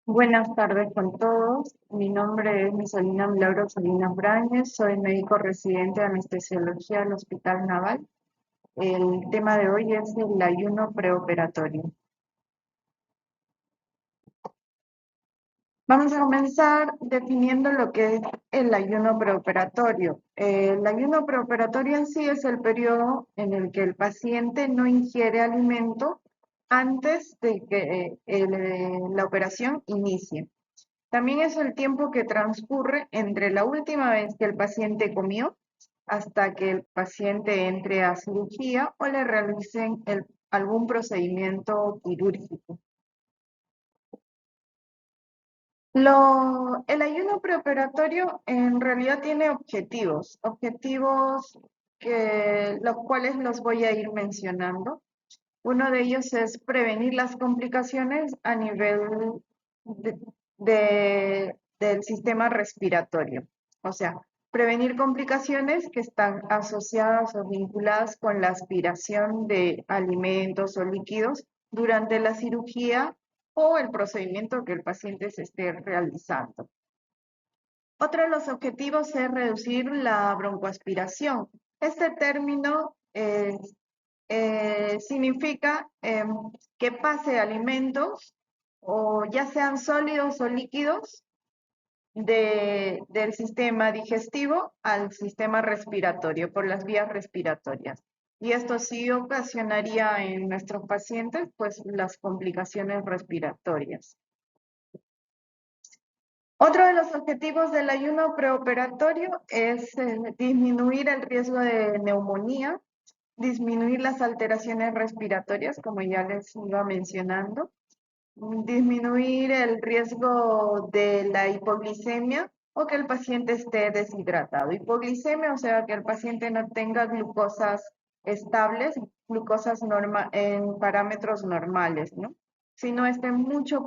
Buenas tardes con todos. Mi nombre es Misalina Milagro Salinas Brañez. Soy médico residente de anestesiología del Hospital Naval. El tema de hoy es el ayuno preoperatorio. Vamos a comenzar definiendo lo que es el ayuno preoperatorio. El ayuno preoperatorio en sí es el periodo en el que el paciente no ingiere alimento antes de que la operación inicie. También es el tiempo que transcurre entre la última vez que el paciente comió hasta que el paciente entre a cirugía o le realicen algún procedimiento quirúrgico. El ayuno preoperatorio en realidad tiene objetivos los cuales los voy a ir mencionando. Uno de ellos es prevenir las complicaciones a nivel de- del sistema respiratorio. O sea, prevenir complicaciones que están asociadas o vinculadas con la aspiración de alimentos o líquidos durante la cirugía o el procedimiento que el paciente se esté realizando. Otro de los objetivos es reducir la broncoaspiración. Este término significa que pase alimentos, o ya sean sólidos o líquidos, del sistema digestivo al sistema respiratorio, por las vías respiratorias. Y esto sí ocasionaría en nuestros pacientes, pues, las complicaciones respiratorias. Otro de los objetivos del ayuno preoperatorio es disminuir el riesgo de neumonía, disminuir las alteraciones respiratorias, como ya les iba mencionando, disminuir el riesgo de la hipoglicemia o que el paciente esté deshidratado. Hipoglicemia, o sea, que el paciente no tenga glucosas estables, glucosas en parámetros normales, ¿no? Sino esté mucho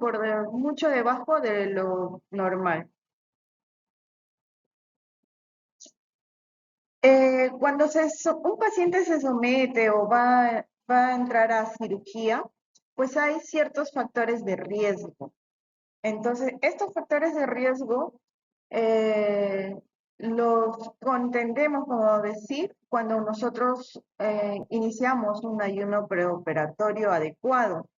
debajo de lo normal. Cuando un paciente se somete o va a entrar a cirugía, pues hay ciertos factores de riesgo. Entonces, estos factores de riesgo los contendemos, como decir, cuando nosotros iniciamos un ayuno preoperatorio adecuado.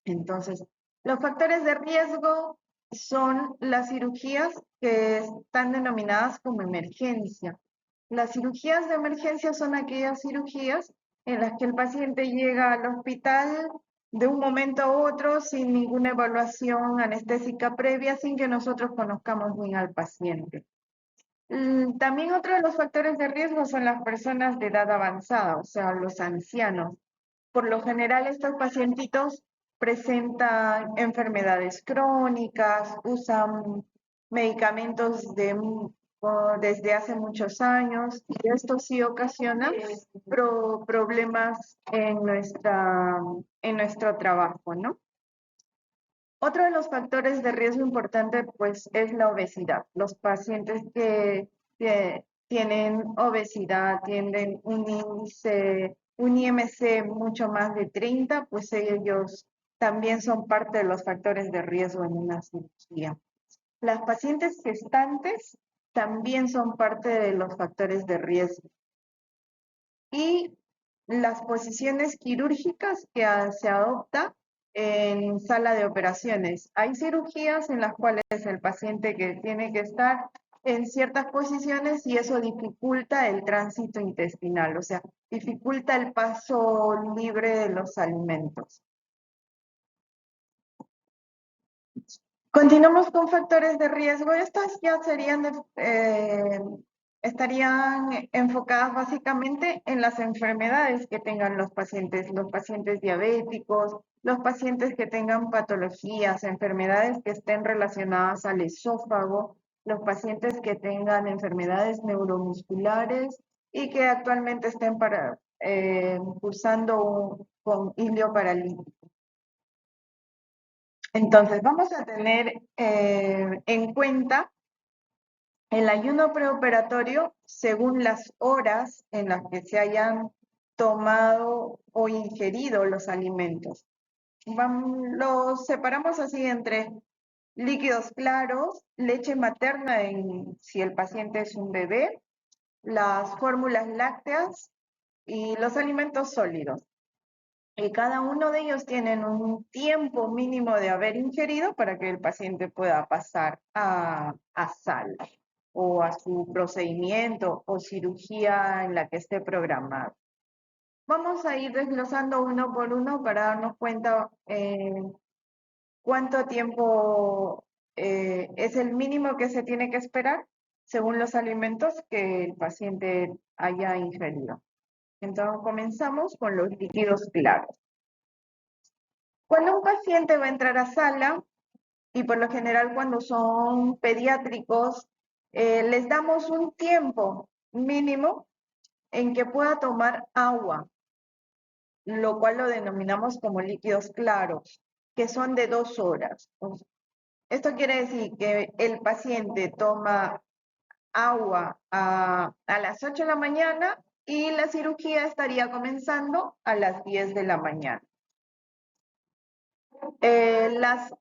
Entonces, los factores de riesgo son las cirugías que están denominadas como emergencia. Las cirugías de emergencia son aquellas cirugías en las que el paciente llega al hospital de un momento a otro sin ninguna evaluación anestésica previa, sin que nosotros conozcamos bien al paciente. También otro de los factores de riesgo son las personas de edad avanzada, o sea, los ancianos. Por lo general, estos pacientitos presentan enfermedades crónicas, usan medicamentos desde hace muchos años, y esto sí ocasiona problemas en nuestro trabajo, ¿no? Otro de los factores de riesgo importante, pues, es la obesidad. Los pacientes que tienen obesidad, tienen un IMC mucho más de 30, pues ellos también son parte de los factores de riesgo en una cirugía. Las pacientes gestantes también son parte de los factores de riesgo. Y las posiciones quirúrgicas que se adopta en sala de operaciones. Hay cirugías en las cuales el paciente que tiene que estar en ciertas posiciones y eso dificulta el tránsito intestinal, o sea, dificulta el paso libre de los alimentos. Continuamos con factores de riesgo. Estas ya estarían enfocadas básicamente en las enfermedades que tengan los pacientes diabéticos, los pacientes que tengan patologías, enfermedades que estén relacionadas al esófago, los pacientes que tengan enfermedades neuromusculares y que actualmente estén cursando con ilioparalítico. Entonces, vamos a tener en cuenta el ayuno preoperatorio según las horas en las que se hayan tomado o ingerido los alimentos. Los separamos así entre líquidos claros, leche materna si el paciente es un bebé, las fórmulas lácteas y los alimentos sólidos. Y cada uno de ellos tienen un tiempo mínimo de haber ingerido para que el paciente pueda pasar a sala o a su procedimiento o cirugía en la que esté programado. Vamos a ir desglosando uno por uno para darnos cuenta cuánto tiempo es el mínimo que se tiene que esperar según los alimentos que el paciente haya ingerido. Entonces comenzamos con los líquidos claros. Cuando un paciente va a entrar a sala, y por lo general cuando son pediátricos, les damos un tiempo mínimo en que pueda tomar agua, lo cual lo denominamos como líquidos claros, que son de 2 horas. Esto quiere decir que el paciente toma agua a las 8 de la mañana y la cirugía estaría comenzando a las 10 de la mañana.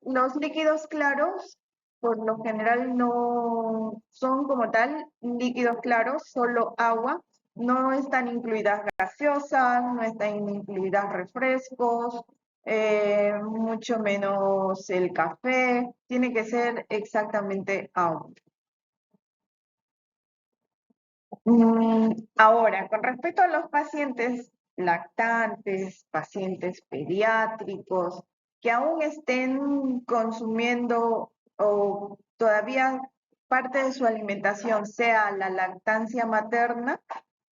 Los líquidos claros, por lo general, no son como tal líquidos claros, solo agua. No están incluidas gaseosas, no están incluidas refrescos, mucho menos el café. Tiene que ser exactamente agua. Ahora, con respecto a los pacientes lactantes, pacientes pediátricos, que aún estén consumiendo o todavía parte de su alimentación sea la lactancia materna,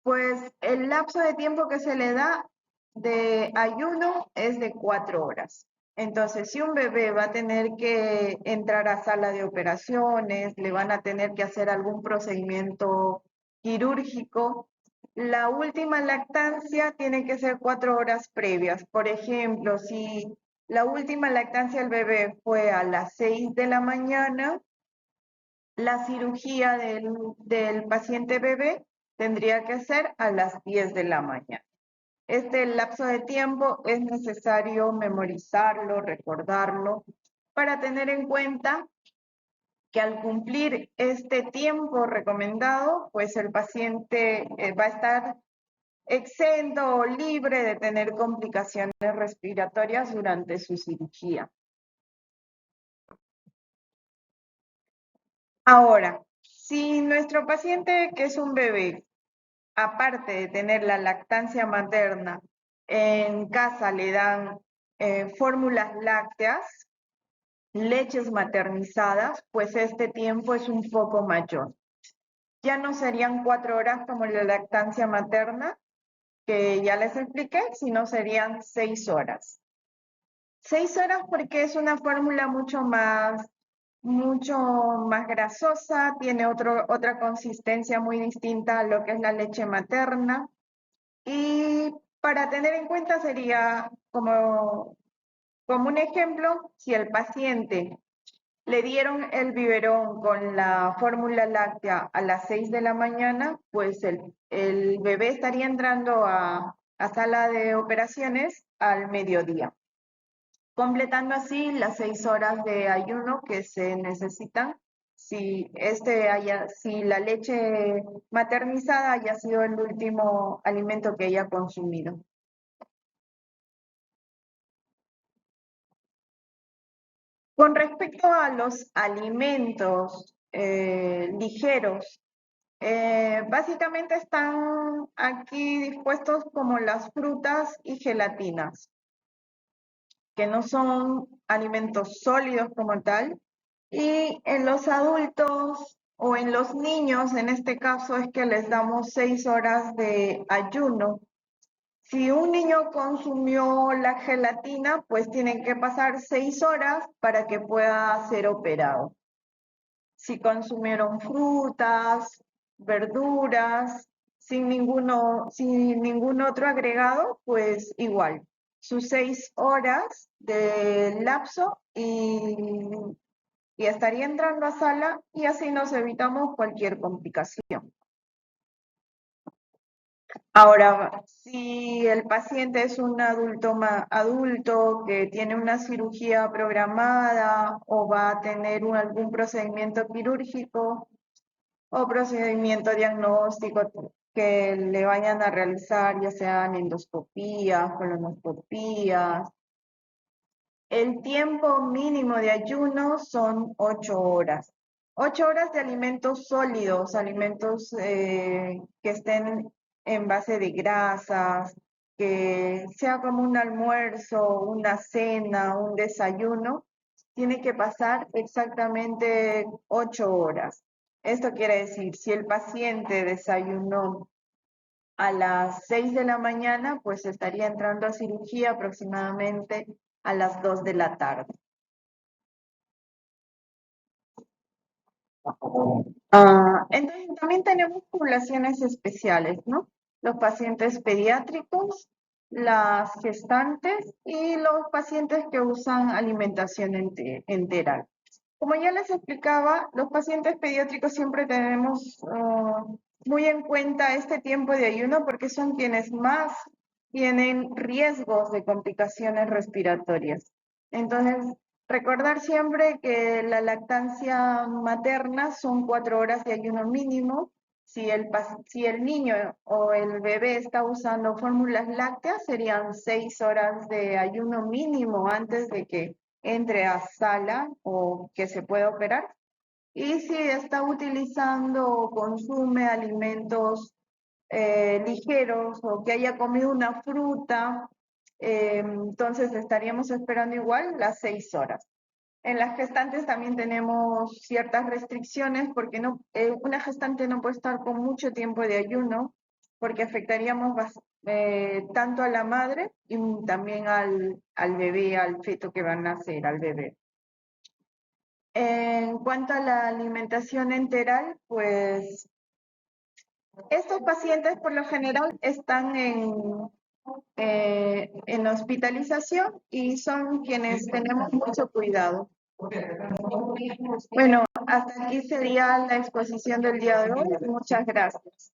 pues el lapso de tiempo que se le da de ayuno es de 4 horas. Entonces, si un bebé va a tener que entrar a sala de operaciones, le van a tener que hacer algún procedimiento quirúrgico, la última lactancia tiene que ser 4 horas previas. Por ejemplo, si la última lactancia del bebé fue a las 6 de la mañana, la cirugía del paciente bebé tendría que ser a las 10 de la mañana. Este lapso de tiempo es necesario memorizarlo, recordarlo, para tener en cuenta que al cumplir este tiempo recomendado, pues el paciente va a estar exento o libre de tener complicaciones respiratorias durante su cirugía. Ahora, si nuestro paciente, que es un bebé, aparte de tener la lactancia materna, en casa le dan fórmulas lácteas, leches maternizadas, pues este tiempo es un poco mayor. Ya no serían 4 horas como la lactancia materna, que ya les expliqué, sino serían 6 horas. 6 horas porque es una fórmula mucho más grasosa, tiene otra consistencia muy distinta a lo que es la leche materna. Y para tener en cuenta sería como un ejemplo, si el paciente le dieron el biberón con la fórmula láctea a las 6 de la mañana, pues el bebé estaría entrando a sala de operaciones al mediodía, completando así las 6 horas de ayuno que se necesitan si la leche maternizada haya sido el último alimento que haya consumido. Con respecto a los alimentos ligeros, básicamente están aquí dispuestos como las frutas y gelatinas, que no son alimentos sólidos como tal. Y en los adultos o en los niños, en este caso, es que les damos 6 horas de ayuno. Si un niño consumió la gelatina, pues tienen que pasar 6 horas para que pueda ser operado. Si consumieron frutas, verduras, sin ningún otro agregado, pues igual, sus 6 horas de lapso y estaría entrando a sala y así nos evitamos cualquier complicación. Ahora, si el paciente es un adulto que tiene una cirugía programada o va a tener algún procedimiento quirúrgico o procedimiento diagnóstico que le vayan a realizar, ya sean endoscopías, colonoscopías, el tiempo mínimo de ayuno son 8 horas. 8 horas de alimentos sólidos, alimentos que estén en base de grasas, que sea como un almuerzo, una cena, un desayuno, tiene que pasar exactamente 8 horas. Esto quiere decir, si el paciente desayunó a las 6 de la mañana, pues estaría entrando a cirugía aproximadamente a las 2 de la tarde. Entonces, también tenemos poblaciones especiales, ¿no? Los pacientes pediátricos, las gestantes y los pacientes que usan alimentación enteral. Como ya les explicaba, los pacientes pediátricos siempre tenemos muy en cuenta este tiempo de ayuno porque son quienes más tienen riesgos de complicaciones respiratorias. Entonces, recordar siempre que la lactancia materna son 4 horas de ayuno mínimo. Si el niño o el bebé está usando fórmulas lácteas, serían 6 horas de ayuno mínimo antes de que entre a sala o que se pueda operar. Y si está utilizando o consume alimentos ligeros o que haya comido una fruta, entonces estaríamos esperando igual las 6 horas. En las gestantes también tenemos ciertas restricciones porque una gestante no puede estar con mucho tiempo de ayuno porque afectaríamos tanto a la madre y también al bebé, al feto que va a nacer, al bebé. En cuanto a la alimentación enteral, pues estos pacientes por lo general están en hospitalización y son quienes tenemos mucho cuidado. Bueno, hasta aquí sería la exposición del día de hoy. Muchas gracias.